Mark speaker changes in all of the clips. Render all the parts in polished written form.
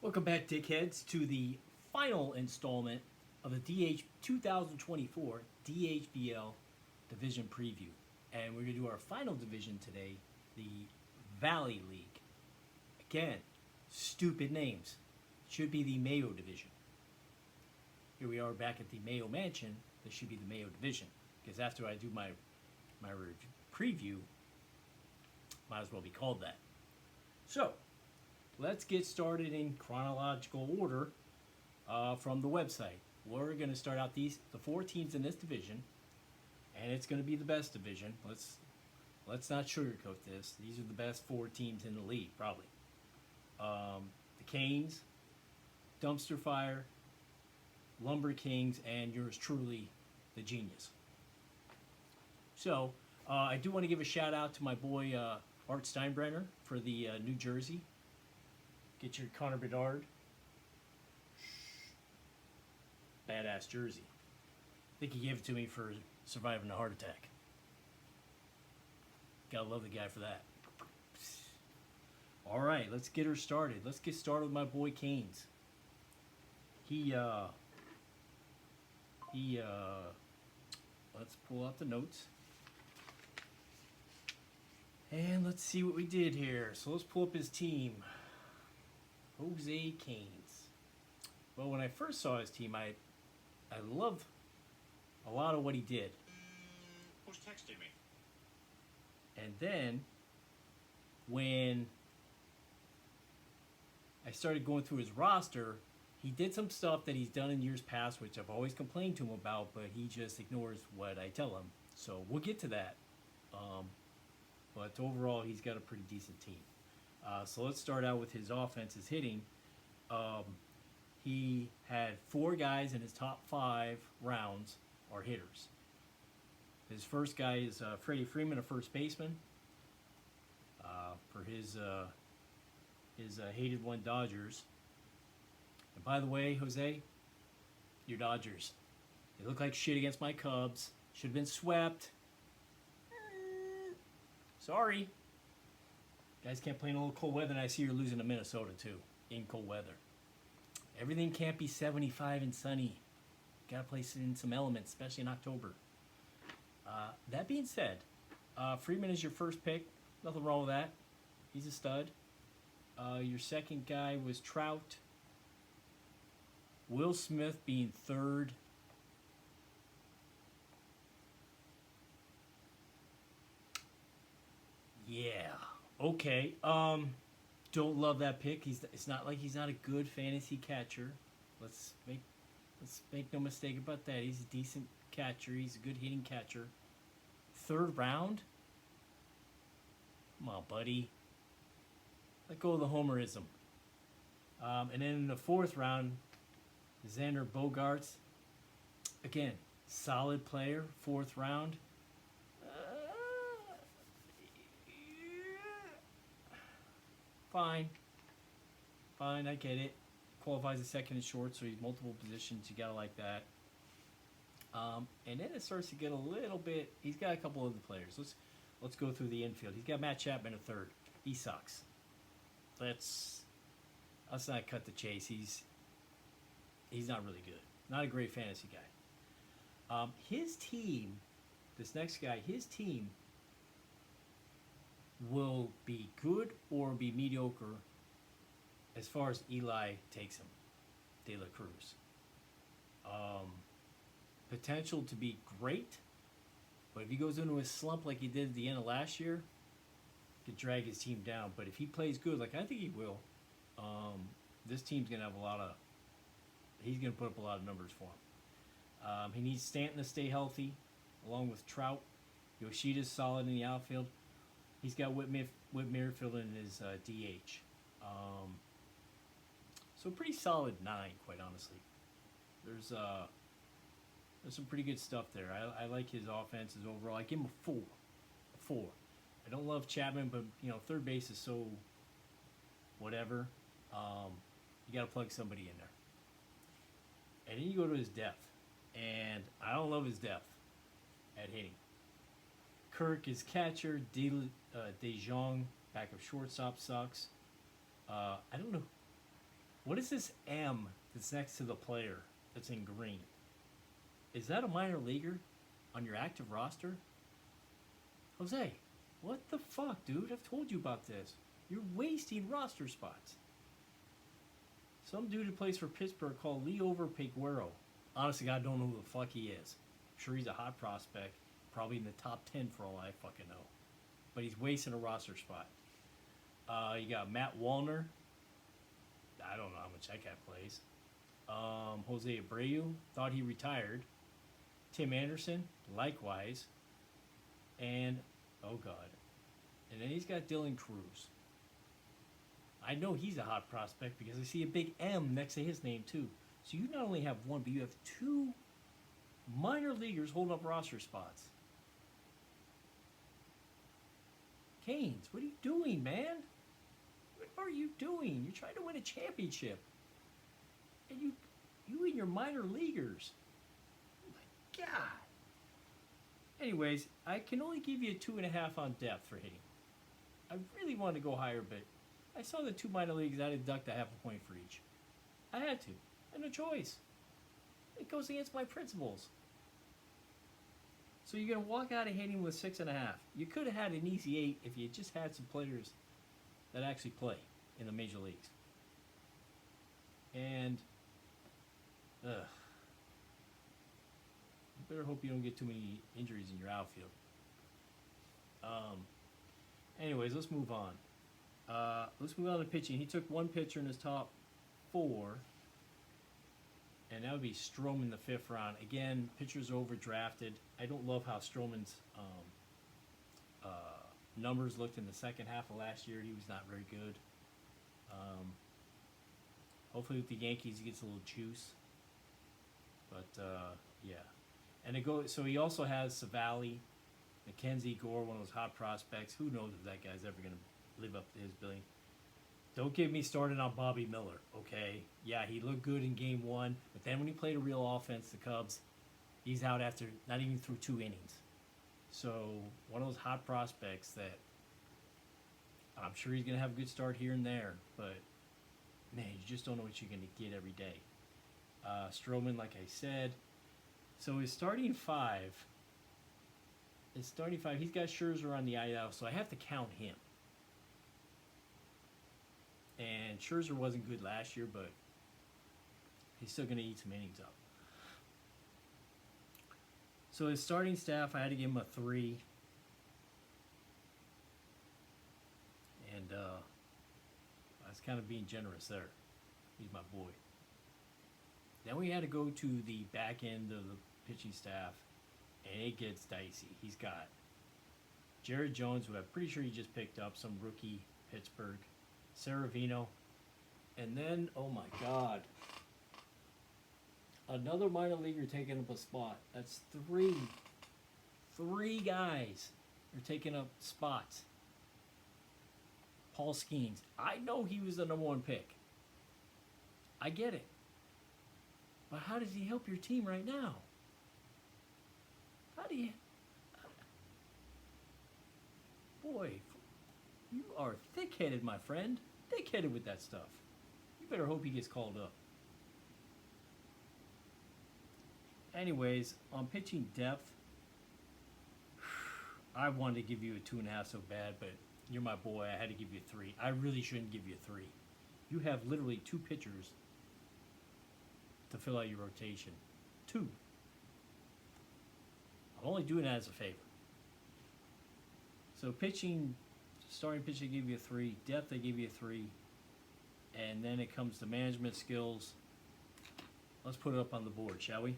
Speaker 1: Welcome back, dickheads, to the final installment of the 2024 DHBL Division Preview. And we're going to do our final division today, the Valley League. Again, stupid names. Should be the Mayo Division. Here we are back at the Mayo Mansion. This should be the Mayo Division. Because after I do my preview, might as well be called that. So, let's get started in chronological order from the website. We're going to start out the 4 teams in this division, and it's going to be the best division. Let's not sugarcoat this. These are the best 4 teams in the league, probably. The Canes, Dumpster Fire, Lumber Kings, and yours truly, the Genius. So, I do want to give a shout out to my boy Art Steinbrenner for the New Jersey. Get your Connor Bedard. Badass jersey. I think he gave it to me for surviving a heart attack. Gotta love the guy for that. Alright, let's get her started. Let's get started with my boy Canes. Let's pull out the notes. And let's see what we did here. So let's pull up his team. Jose Canes. Well, when I first saw his team, I loved a lot of what he did.
Speaker 2: Who's texting me?
Speaker 1: And then, when I started going through his roster, he did some stuff that he's done in years past, which I've always complained to him about, but he just ignores what I tell him. So we'll get to that. But overall, he's got a pretty decent team. So let's start out with his offense, his hitting. He had 4 guys in his top 5 rounds are hitters. His first guy is Freddie Freeman, a first baseman, for his hated one Dodgers. And by the way, Jose, your Dodgers, they look like shit against my Cubs. Should have been swept. Sorry. Guys can't play in a little cold weather, and I see you're losing to Minnesota, too, in cold weather. Everything can't be 75 and sunny. Got to play in some elements, especially in October. That being said, Freeman is your first pick. Nothing wrong with that. He's a stud. Your second guy was Trout. Will Smith being third. Yeah. Okay. Don't love that pick. It's not like he's not a good fantasy catcher. Let's make no mistake about that. He's a decent catcher. He's a good hitting catcher. 3rd round? Come on, buddy. Let go of the homerism. And then in the 4th round, Xander Bogaerts. Again, solid player. 4th round. Fine, I get it. Qualifies as second and short, so he's multiple positions. You gotta like that. And then it starts to get a little bit. He's got a couple other players. Let's go through the infield. He's got Matt Chapman a 3rd. He sucks. Let's not cut the chase. He's not really good. Not a great fantasy guy. His team, this next guy, his team will be good or be mediocre as far as Eli takes him. De La Cruz. Potential to be great, but if he goes into a slump like he did at the end of last year, he could drag his team down. But if he plays good, like I think he will, this team's going to have he's going to put up a lot of numbers for him. He needs Stanton to stay healthy, along with Trout. Yoshida's solid in the outfield. He's got Whit Merrifield in his DH. So pretty solid 9, quite honestly. There's some pretty good stuff there. I like his offenses overall. I give him a 4. A 4. I don't love Chapman, but, 3rd base is so whatever. You got to plug somebody in there. And then you go to his depth. And I don't love his depth at hitting. Kirk is catcher. DeJong, backup shortstop, sucks. I don't know. What is this M that's next to the player that's in green? Is that a minor leaguer on your active roster? Jose, what the fuck, dude? I've told you about this. You're wasting roster spots. Some dude who plays for Pittsburgh called Leover Peguero. Honestly, God, don't know who the fuck he is. I'm sure he's a hot prospect. Probably in the top 10 for all I fucking know. But he's wasting a roster spot. You got Matt Wallner. I don't know how much that guy plays. Jose Abreu. Thought he retired. Tim Anderson. Likewise. And, oh God. And then he's got Dylan Cruz. I know he's a hot prospect because I see a big M next to his name too. So you not only have one, but you have two minor leaguers holding up roster spots. Canes, what are you doing, man? What are you doing? You're trying to win a championship. And you and your minor leaguers. Oh my God. Anyways, I can only give you a 2.5 on depth for hitting. I really wanted to go higher, but I saw the two minor leagues. I deduct a half a point for each. I had to. I had no choice. It goes against my principles. So you're going to walk out of hitting with 6.5. You could have had an easy 8 if you just had some players that actually play in the major leagues. And, you better hope you don't get too many injuries in your outfield. Anyways, let's move on. Let's move on to pitching. He took one pitcher in his top 4, and that would be Stroman in the 5th round. Again, pitchers overdrafted. I don't love how Stroman's numbers looked in the second half of last year. He was not very good. Hopefully with the Yankees he gets a little juice. But, yeah. And so he also has Savali, Mackenzie Gore, one of those hot prospects. Who knows if that guy's ever going to live up to his billing. Don't get me started on Bobby Miller, okay? Yeah, he looked good in game 1, but then when he played a real offense, the Cubs, he's out after not even through 2 innings. So, one of those hot prospects that I'm sure he's going to have a good start here and there, but, man, you just don't know what you're going to get every day. Stroman, like I said. So, his starting 5, he's got Scherzer on the IL, so I have to count him. And Scherzer wasn't good last year, but he's still going to eat some innings up. So his starting staff, I had to give him a 3. And I was kind of being generous there. He's my boy. Then we had to go to the back end of the pitching staff, and it gets dicey. He's got Jared Jones, who I'm pretty sure he just picked up, some rookie Pittsburgh. Saravino, and then, oh my God, another minor leaguer taking up a spot. That's 3 guys are taking up spots. Paul Skeens. I know he was the number 1 pick. I get it. But how does he help your team right now? How do you... Boy, you are thick-headed, my friend. Thick-headed with that stuff. You better hope he gets called up. Anyways, on pitching depth, I wanted to give you a 2.5 so bad, but you're my boy. I had to give you a 3. I really shouldn't give you a 3. You have literally 2 pitchers to fill out your rotation. 2. I'm only doing that as a favor. So pitching... Starting pitch, they give you a 3. Depth, they give you a 3. And then it comes to management skills. Let's put it up on the board, shall we?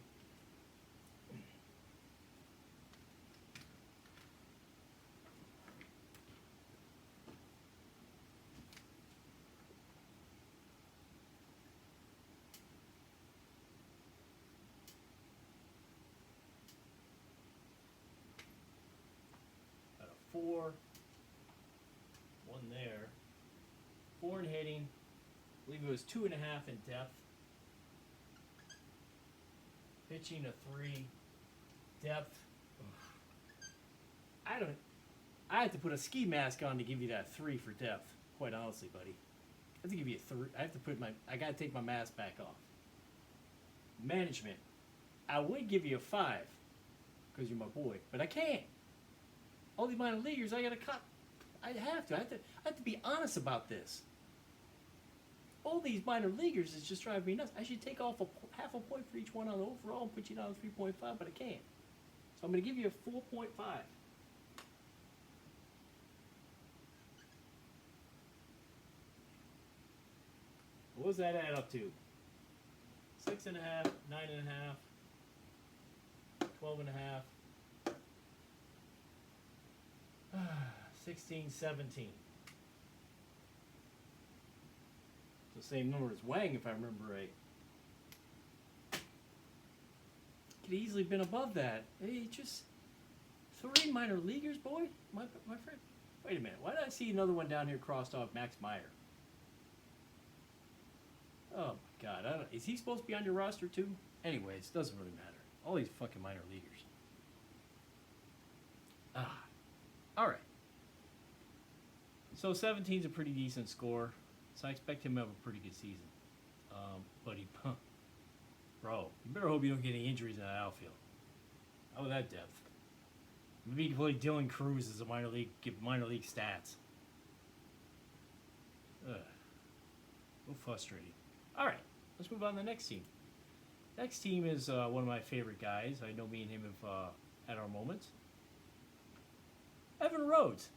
Speaker 1: Got a 4. 1 there. 4 in hitting. I believe it was 2.5 in depth. Pitching a 3. Depth. I had to put a ski mask on to give you that 3 for depth, quite honestly, buddy. have to give you a 3. I have to I gotta take my mask back off. Management, I would give you a 5 because you're my boy, but I can't. All these minor leaguers, I gotta cut. I have to. I have to be honest about this. All these minor leaguers is just driving me nuts. I should take off half a point for each one on the overall and put you down to 3.5, but I can't. So I'm gonna give you a 4.5. What does that add up to? 6.5, 9.5, 12.5, 16, 17. It's the same number as Wang, if I remember right. Could easily been above that. Hey, just 3 minor leaguers, boy. My friend. Wait a minute. Why did I see another one down here crossed off? Max Meyer. Oh my God! I don't, is he supposed to be on your roster too? Anyways, doesn't really matter. All these fucking minor leaguers. All right. So 17's a pretty decent score, so I expect him to have a pretty good season. But he, bro, you better hope you don't get any injuries in that outfield. How about that depth? Maybe you can play Dylan Cruz as a minor league stats. Ugh. So frustrating. All right, let's move on to the next team. Next team is one of my favorite guys. I know me and him have had our moments. Evan Rhodes.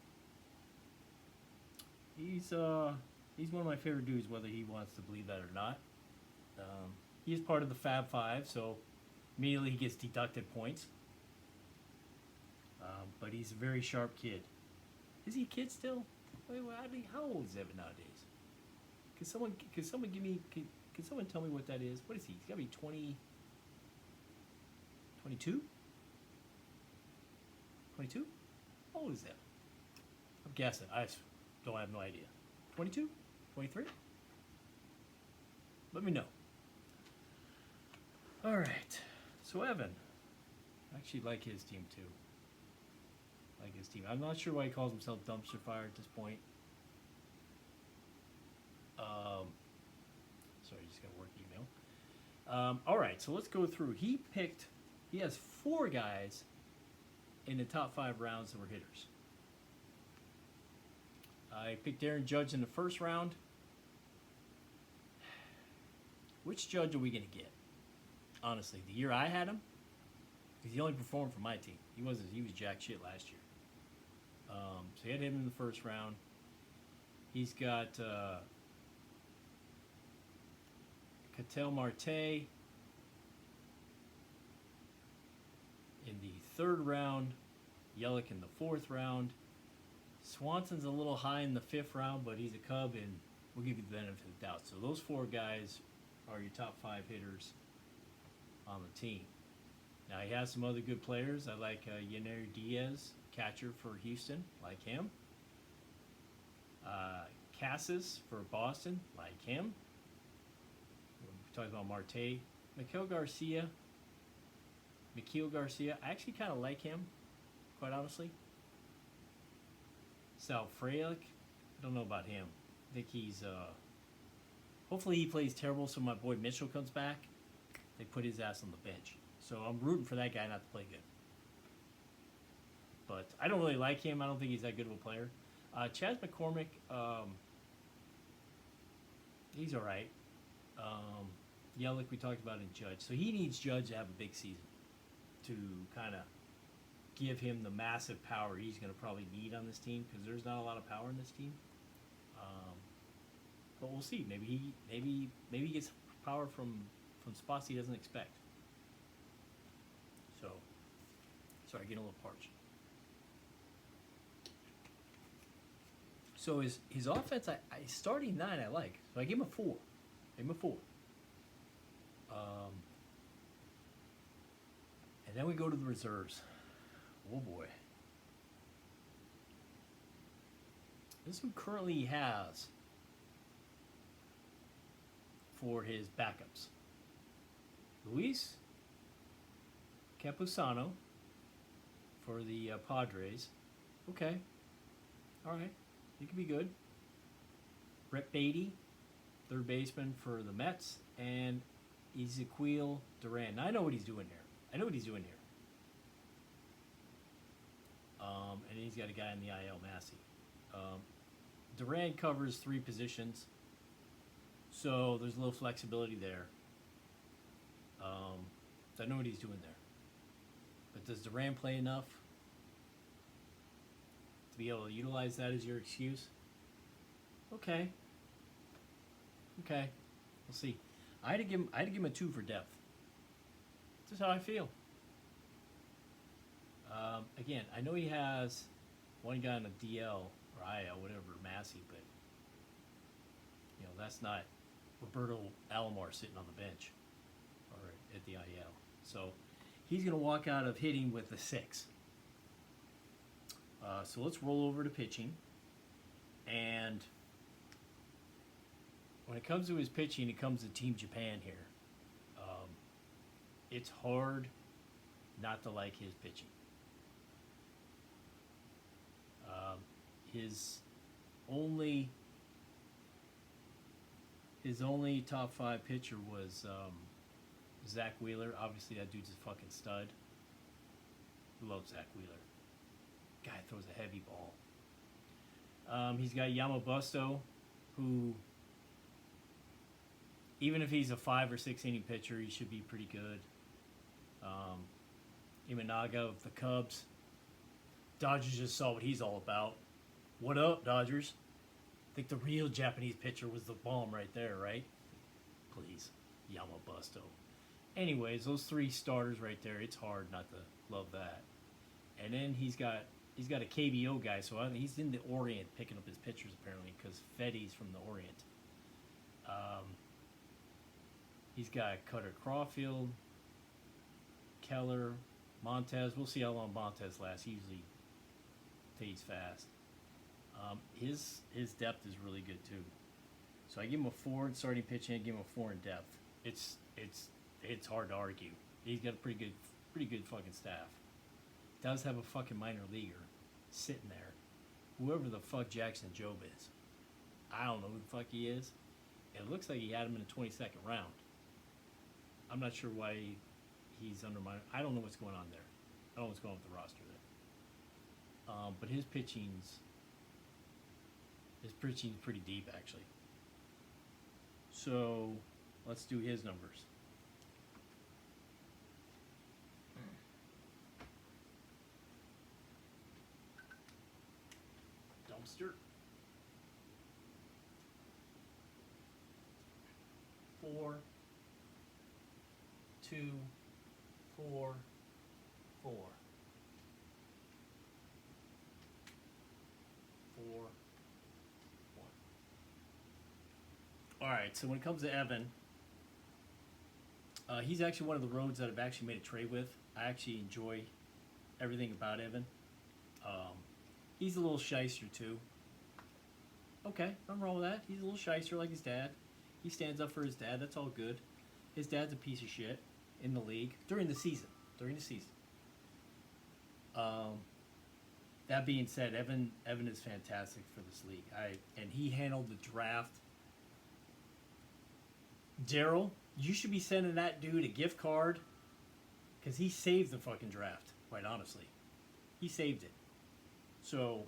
Speaker 1: He's one of my favorite dudes, whether he wants to believe that or not. He is part of the Fab Five, so immediately he gets deducted points. But he's a very sharp kid. Is he a kid still? Wait, how old is Evan nowadays? Can someone give me? Can someone tell me what that is? What is he? He's got to be 20. 22? 22? How old is that? I'm guessing. I don't have no idea. 22? 23? Let me know. All right. So Evan, I actually like his team too. I'm not sure why he calls himself Dumpster Fire at this point. Sorry, just got a work email. All right, so let's go through. He has 4 guys in the top 5 rounds that were hitters. I picked Aaron Judge in the first round. Which Judge are we going to get? Honestly, the year I had him, because he only performed for my team. He was jack shit last year. So he had him in the first round. He's got Ketel Marte in the 3rd round, Yelich in the 4th round. Swanson's a little high in the 5th round, but he's a Cub, and we'll give you the benefit of the doubt. So those 4 guys are your top 5 hitters on the team. Now, he has some other good players. I like Yener Diaz, catcher for Houston, like him. Cassis for Boston, like him. We're talking about Marte. Miguel Garcia, I actually kind of like him, quite honestly. Sal Frelick, I don't know about him. I think he's, hopefully he plays terrible so my boy Mitchell comes back. They put his ass on the bench. So I'm rooting for that guy not to play good. But I don't really like him. I don't think he's that good of a player. Chas McCormick, he's all right. Yelich, we talked about in Judge. So he needs Judge to have a big season to kind of give him the massive power he's going to probably need on this team, because there's not a lot of power in this team. But we'll see. Maybe he gets power from spots he doesn't expect. So, sorry, getting a little parched. So his offense, starting 9 I like. So I give him a 4. And then we go to the reserves. Oh boy. This is who currently he has for his backups. Luis Campusano for the Padres. Okay. All right. He could be good. Brett Beatty third baseman for the Mets, and Ezequiel Duran. Now, I know what he's doing here. And he's got a guy in the IL, Massey. Duran covers 3 positions, so there's a little flexibility there. So I know what he's doing there. But does Duran play enough to be able to utilize that as your excuse? Okay. We'll see. I had to give him a 2 for depth. This is how I feel. Again, I know he has one guy on the DL or IL, whatever, Massey, but that's not Roberto Alomar sitting on the bench or at the IL. So he's going to walk out of hitting with a 6. So let's roll over to pitching. And when it comes to his pitching, it comes to Team Japan here. It's hard not to like his pitching. His only top 5 pitcher was Zach Wheeler. Obviously, that dude's a fucking stud. Love Zach Wheeler. Guy throws a heavy ball. He's got Yamabusto, who, even if he's a 5 or 6 inning pitcher, he should be pretty good. Imanaga of the Cubs. Dodgers just saw what he's all about. What up, Dodgers? I think the real Japanese pitcher was the bomb right there, right? Please, Yamabusto. Anyways, those 3 starters right there, it's hard not to love that. And then he's got a KBO guy, so he's in the Orient picking up his pitchers apparently because Fetty's from the Orient. He's got Cutter Crawfield, Keller, Montez. We'll see how long Montez lasts. He usually fades fast. His depth is really good too. So I give him a 4 in starting pitching. I give him a 4 in depth. It's hard to argue. He's got a pretty good fucking staff. Does have a fucking minor leaguer sitting there. Whoever the fuck Jackson Jobe is. I don't know who the fuck he is. It looks like he had him in the 22nd round. I'm not sure why he's under minor. I don't know what's going on there. I don't know what's going on with the roster there. But his pitching's pretty deep, actually. So let's do his numbers. Dumpster. 4, 2, 4, 4. 4, 1. Alright, so when it comes to Evan, he's actually one of the roads that I've actually made a trade with. I actually enjoy everything about Evan. He's a little shyster too. Okay, nothing wrong with that. He's a little shyster like his dad. He stands up for his dad. That's all good. His dad's a piece of shit in the league during the season. That being said, Evan is fantastic for this league. And he handled the draft. Daryl, you should be sending that dude a gift card because he saved the fucking draft. Quite honestly, he saved it. So.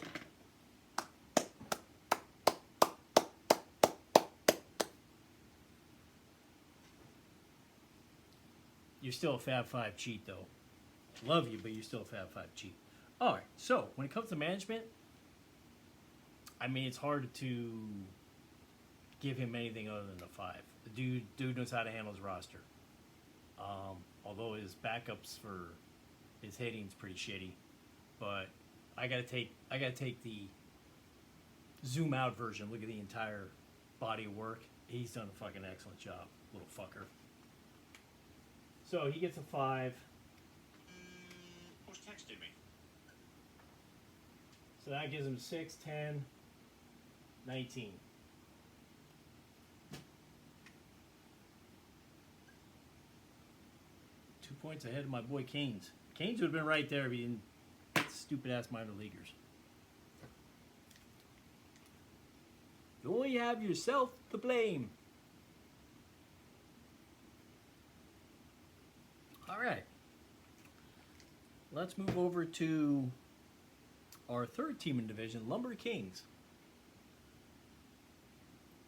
Speaker 1: You're still a Fab 5 cheat, though. Love you, but you're still a Fab 5 cheat. All right, so when it comes to management, I mean, it's hard to give him anything other than a 5. The dude knows how to handle his roster. Although his backups for his hitting's pretty shitty, but I gotta take the zoom out version. Look at the entire body of work. He's done a fucking excellent job, little fucker. So he gets a 5.
Speaker 2: Who's texting me?
Speaker 1: So that gives him 6, 10, 19. Two points ahead of my boy Canes. Canes would have been right there if he didn't get stupid ass minor leaguers. You only have yourself to blame. let's move over to our third team in division, Lumber Kings.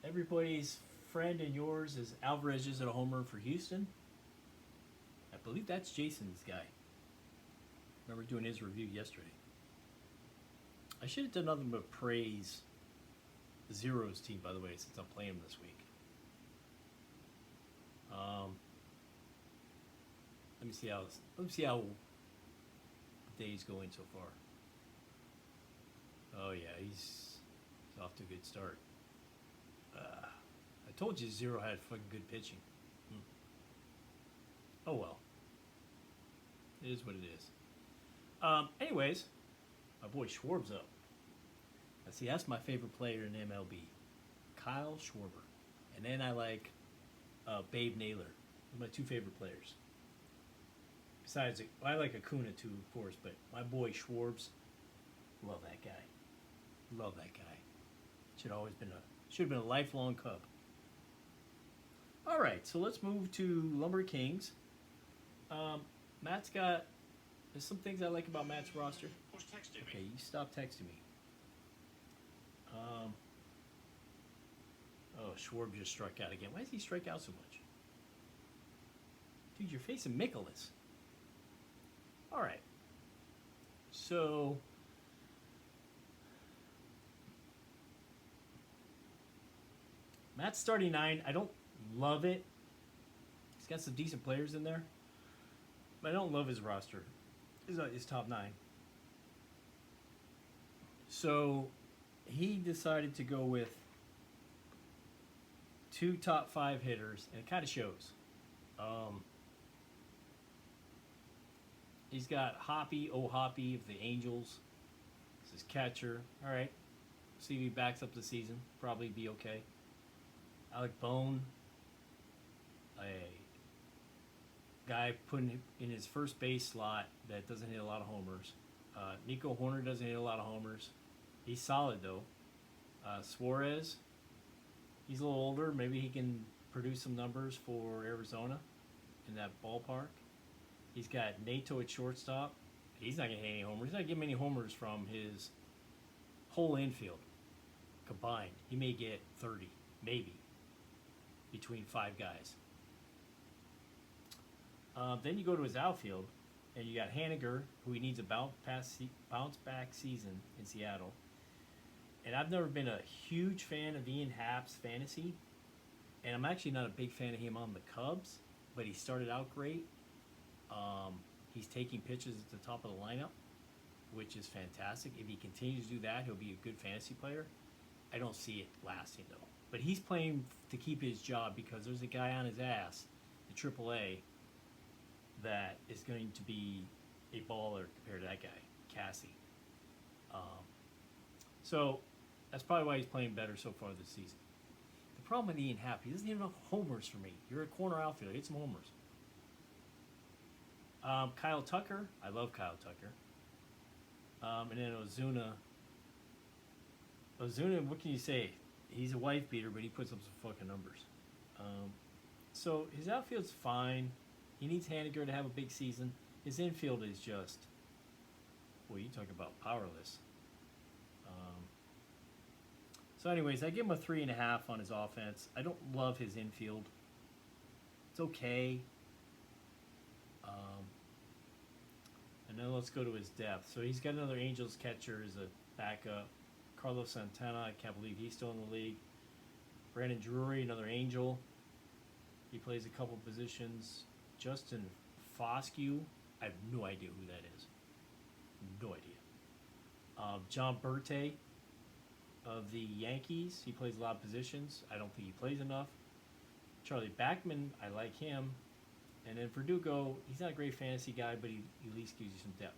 Speaker 1: Everybody's friend and yours is Alvarez is at a home run for Houston. I believe that's Jason's guy. Remember doing his review yesterday. I should have done nothing but praise the Zeros team, by the way, since I'm playing them this week. Let me see how the day's going so far. Oh yeah, he's off to a good start. I told you Zero had fucking good pitching. Oh well. It is what it is. Anyways, my boy Schwarb's up. Let's see, that's my favorite player in MLB. Kyle Schwarber. And then I like Babe Naylor. Those are my two favorite players. Besides, I like Acuna too, of course, but my boy Schwarb's, love that guy. Love that guy. Should have been a lifelong Cub. All right, so let's move to Lumber Kings. Matt's got. There's some things I like about Matt's roster.
Speaker 2: Who's texting
Speaker 1: Okay,
Speaker 2: me?
Speaker 1: you stop texting me. Oh, Schwarb just struck out again. Why does he strike out so much? Dude, you're facing Mikolas. All right. So, Matt's starting 9. I don't love it. He's got some decent players in there. But I don't love his roster. His top 9. So, he decided to go with 2 top 5 hitters, and it kind of shows. He's got Hoppy of the Angels. This is catcher. All right. See if he backs up the season. Probably be okay. Alec Bone, a guy putting in his first base slot that doesn't hit a lot of homers. Nico Horner doesn't hit a lot of homers. He's solid, though. Suarez, he's a little older. Maybe he can produce some numbers for Arizona in that ballpark. He's got Nato at shortstop. He's not going to hit any homers. He's not getting many homers from his whole infield combined. He may get 30, maybe, between 5 guys. Then you go to his outfield, and you got Haniger, who he needs a bounce back season in Seattle. And I've never been a huge fan of Ian Happ's fantasy, and I'm actually not a big fan of him on the Cubs, but he started out great. He's taking pitches at the top of the lineup, which is fantastic. If he continues to do that, he'll be a good fantasy player. I don't see it lasting, though. But he's playing to keep his job because there's a guy on his ass, the AAA, that is going to be a baller compared to that guy, Cassie. So that's probably why he's playing better so far this season. The problem with Ian Happ, he doesn't have enough homers for me. You're a corner outfielder. Hit some homers. Kyle Tucker. I love Kyle Tucker. And then Ozuna. Ozuna, what can you say? He's a wife beater, but he puts up some fucking numbers. So his outfield's fine. He needs Haniger to have a big season. His infield is just, well, you talk about powerless. So anyways, I give him a 3.5 on his offense. I don't love his infield. It's okay. And then let's go to his depth. So he's got another Angels catcher as a backup. Carlos Santana, I can't believe he's still in the league. Brandon Drury, another Angel. He plays a couple positions. Justin Foscue, I have no idea who that is. No idea. John Bertte of the Yankees, he plays a lot of positions. I don't think he plays enough. Charlie Backman, I like him. And then Verdugo, he's not a great fantasy guy, but he at least gives you some depth.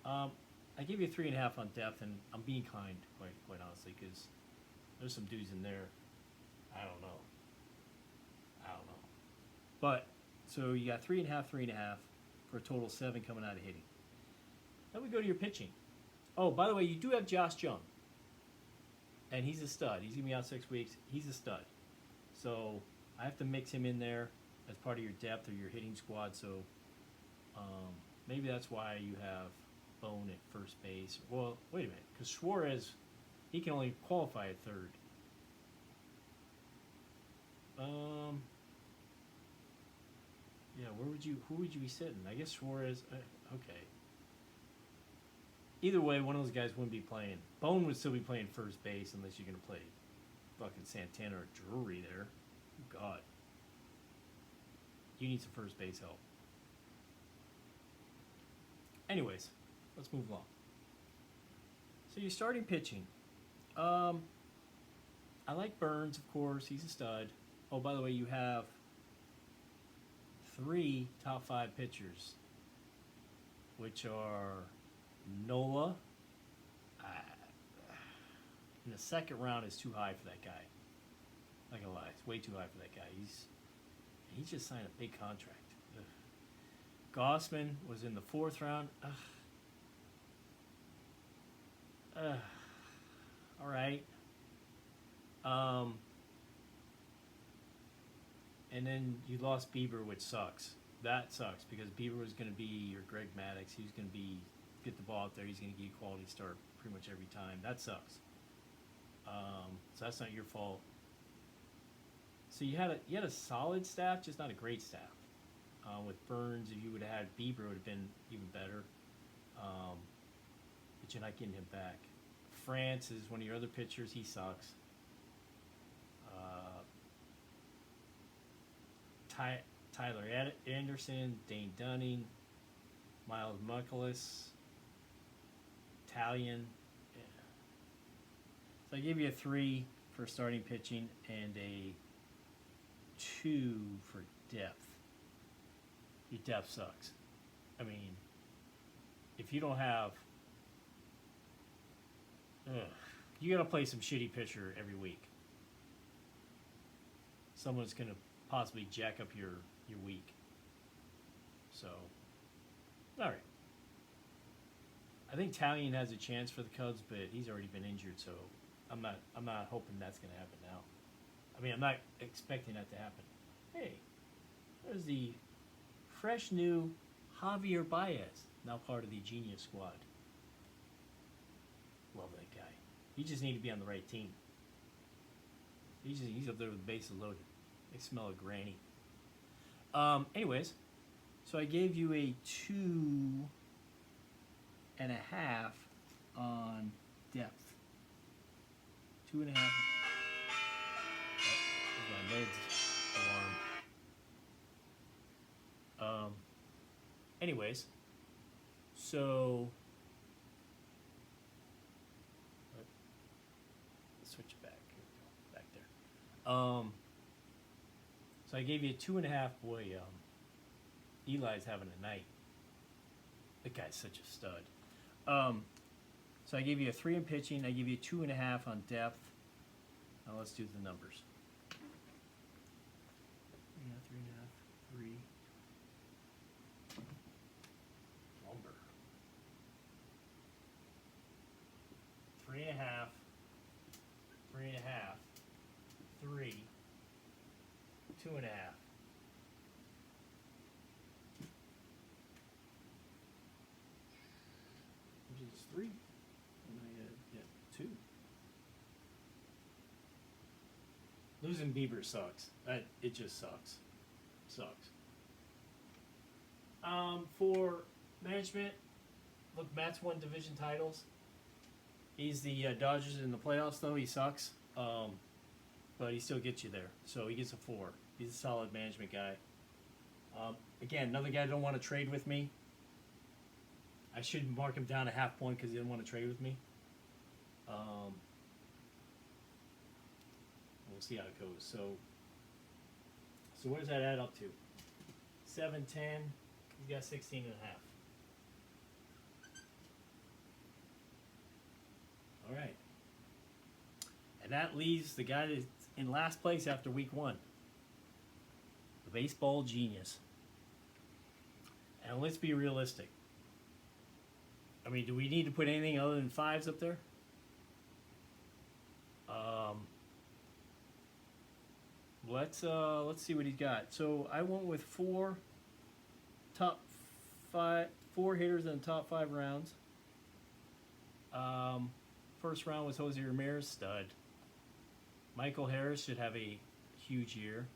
Speaker 1: I give you a 3.5 on depth, and I'm being kind, quite honestly, because there's some dudes in there. I don't know. But, so you got 3.5, for a total of 7 coming out of hitting. Then we go to your pitching. Oh, by the way, you do have Josh Jung. And he's a stud. He's going to be out 6 weeks. He's a stud. So, I have to mix him in there as part of your depth or your hitting squad. So, maybe that's why you have Bone at first base. Well, wait a minute, because Suarez, he can only qualify at third. Yeah, who would you be sitting? I guess Suarez. Okay. Either way, one of those guys wouldn't be playing. Bone would still be playing first base unless you're gonna play fucking Santana or Drury there. Oh, God. You need some first base help. Anyways, let's move along. So you're starting pitching. I like Burns, of course. He's a stud. Oh, by the way, you have 3 top 5 pitchers, which are Nola. In the second round is too high for that guy. Not gonna lie, it's way too high for that guy. He just signed a big contract. Ugh. Gossman was in the 4th round. All right. And then you lost Bieber, which sucks. That sucks because Bieber was going to be your Greg Maddux. He was going to get the ball out there. He's going to give you a quality start pretty much every time. That sucks. So that's not your fault. So you had a solid staff, just not a great staff. With Burns, if you would have had Bieber, it would have been even better. But you're not getting him back. France is one of your other pitchers. He sucks. Tyler Anderson, Dane Dunning, Miles Mikolas, Italian. Yeah. So I gave you a 3 for starting pitching and a 2 for depth. Your depth sucks. I mean, if you don't have, you gotta play some shitty pitcher every week. Someone's gonna possibly jack up your week. So, all right. I think Talion has a chance for the Cubs, but he's already been injured, so I'm not hoping that's gonna happen now. I mean, I'm not expecting that to happen. Hey, there's the fresh new Javier Baez, now part of the Genius squad. Love that guy. You just need to be on the right team. He's up there with the bases loaded. They smell a granny. Anyways, so I gave you a 2.5 on depth. 2.5. My meds alarm. Anyways, so let's switch it back. Here we go. Back there. So I gave you a 2.5. Boy, Eli's having a night. That guy's such a stud. So I gave you a 3 in pitching. I give you a 2.5 on depth. Now let's do the numbers. 3.5, 3. Lumber. 3.5, 3.5, 3, 2.5. Which is 3. And I had 2. Losing Bieber sucks. It just sucks. Sucks. For management, look, Matt's won division titles. He's the Dodgers in the playoffs, though. He sucks. But he still gets you there. So he gets a 4. He's a solid management guy. Again, another guy that don't want to trade with me. I should mark him down a half point because he didn't want to trade with me. We'll see how it goes. So what does that add up to? 7, 10. He's got 16.5. All right. And that leaves the guy that's in last place after week 1. The baseball genius. And let's be realistic. I mean, do we need to put anything other than 5s up there? Let's see what he's got. So I went with 4 top 4 hitters in the top 5 rounds. First round was Jose Ramirez, stud. Michael Harris should have a huge year.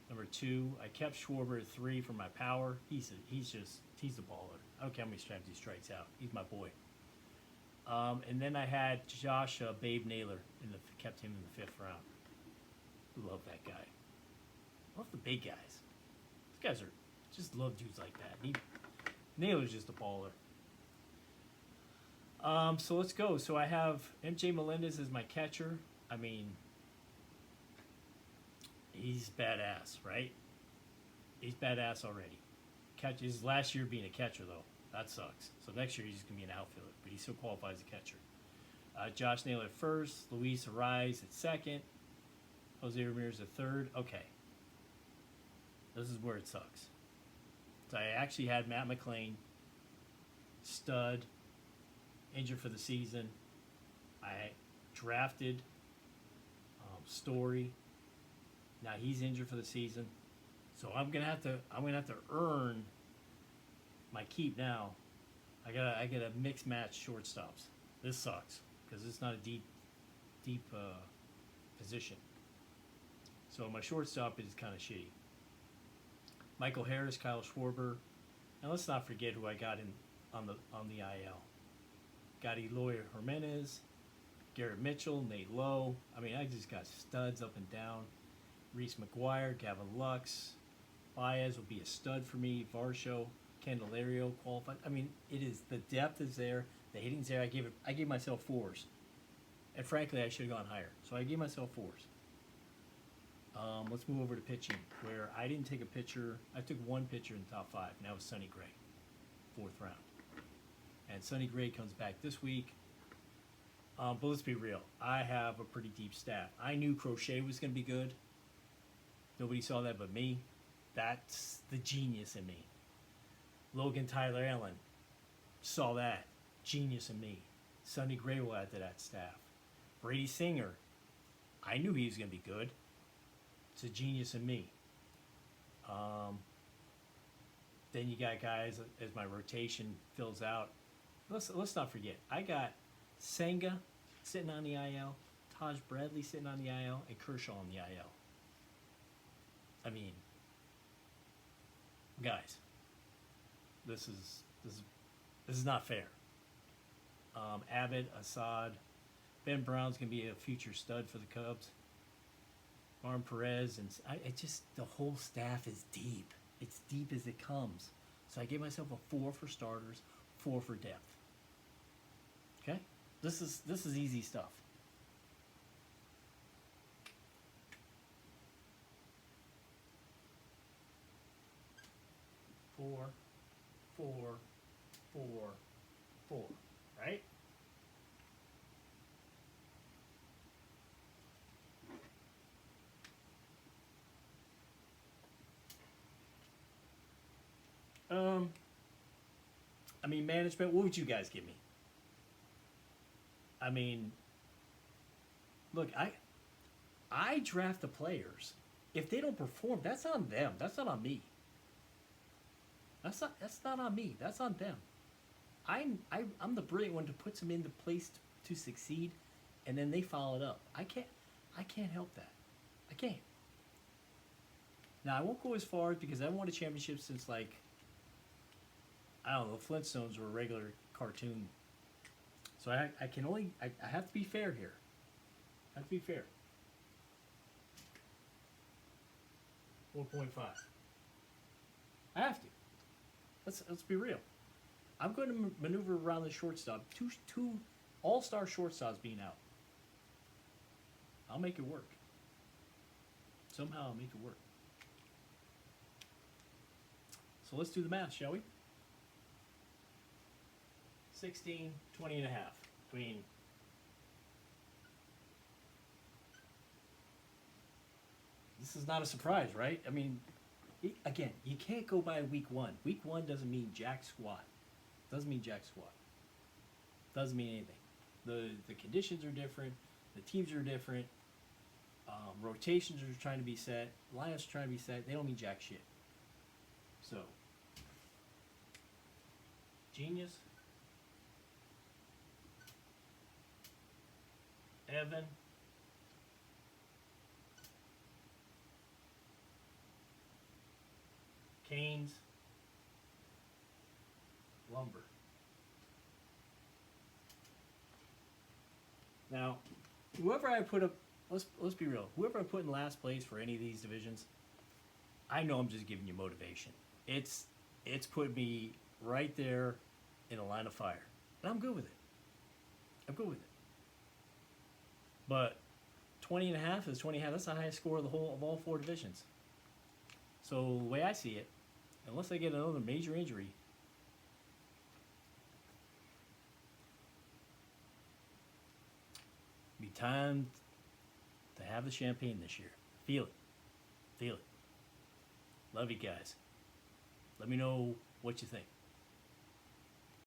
Speaker 1: Number 2, I kept Schwarber at 3 for my power. He's a baller. I don't care how many times he strikes out. He's my boy. And then I had Josh Babe Naylor kept him in the 5th round. Love that guy. Love the big guys. These guys are just love dudes like that. Naylor's just a baller. So let's go. So I have MJ Melendez as my catcher. I mean, he's badass, right? He's badass already. His last year being a catcher, though. That sucks. So next year he's just going to be an outfielder, but he still qualifies as a catcher. Josh Naylor at 1st. Luis Ariz at 2nd. Jose Ramirez at 3rd. Okay. This is where it sucks. So I actually had Matt McClain, stud, injured for the season. I drafted Story. Now he's injured for the season, so I'm gonna have to earn my keep now. I gotta mix match shortstops. This sucks because it's not a deep position. So my shortstop is kind of shitty. Michael Harris, Kyle Schwarber, and let's not forget who I got on the IL. Got Eloy Jimenez, Garrett Mitchell, Nate Lowe. I mean, I just got studs up and down. Reese McGuire, Gavin Lux, Baez will be a stud for me. Varsho, Candelario qualified. I mean, it is, the depth is there, the hitting's there. I gave myself 4s, and frankly, I should have gone higher. So I gave myself 4s. Let's move over to pitching, where I didn't take a pitcher. I took 1 pitcher in the top 5, and that was Sonny Gray, 4th round. And Sonny Gray comes back this week. But let's be real. I have a pretty deep staff. I knew Crochet was going to be good. Nobody saw that but me. That's the genius in me. Logan Tyler Allen saw that. Genius in me. Sonny Gray will add to that staff. Brady Singer, I knew he was going to be good. It's a genius in me. Then you got guys as my rotation fills out. Let's not forget, I got Senga sitting on the IL, Taj Bradley sitting on the IL, and Kershaw on the IL. I mean, guys, this is not fair. Abbott, Assad, Ben Brown's gonna be a future stud for the Cubs. Martin Perez, and the whole staff is deep. It's deep as it comes. So I gave myself a 4 for starters, 4 for depth. Okay, this is easy stuff. Four, 4, right? I mean, management, what would you guys give me? I mean, look, I draft the players. If they don't perform, that's on them. That's not on me. That's not on me. That's on them. I'm the brilliant one to put them into place to succeed, and then they follow it up. I can't help that. I can't. Now I won't go as far because I haven't won a championship since, like, I don't know, the Flintstones were a regular cartoon. So I have to be fair here. I have to be fair. 4.5. I have to. Let's be real. I'm going to maneuver around the shortstop. Two all-star shortstops being out. I'll make it work. Somehow I'll make it work. So let's do the math, shall we? 16, 20 and a half. I mean, this is not a surprise, right? I mean, again, you can't go by week 1. Week 1 doesn't mean jack squat. Doesn't mean jack squat. Doesn't mean anything. The conditions are different. The teams are different. Rotations are trying to be set. Lineups are trying to be set. They don't mean jack shit. So, Genius, Evan, Canes, Lumber. Now, whoever I put up, let's be real. Whoever I put in last place for any of these divisions, I know I'm just giving you motivation. It's put me right there in a line of fire, and I'm good with it. I'm good with it. But 20 and a half is 20 and a half. That's the highest score of the whole of all four divisions. So the way I see it, unless I get another major injury, be time to have the champagne this year. Feel it. Feel it. Love you guys. Let me know what you think.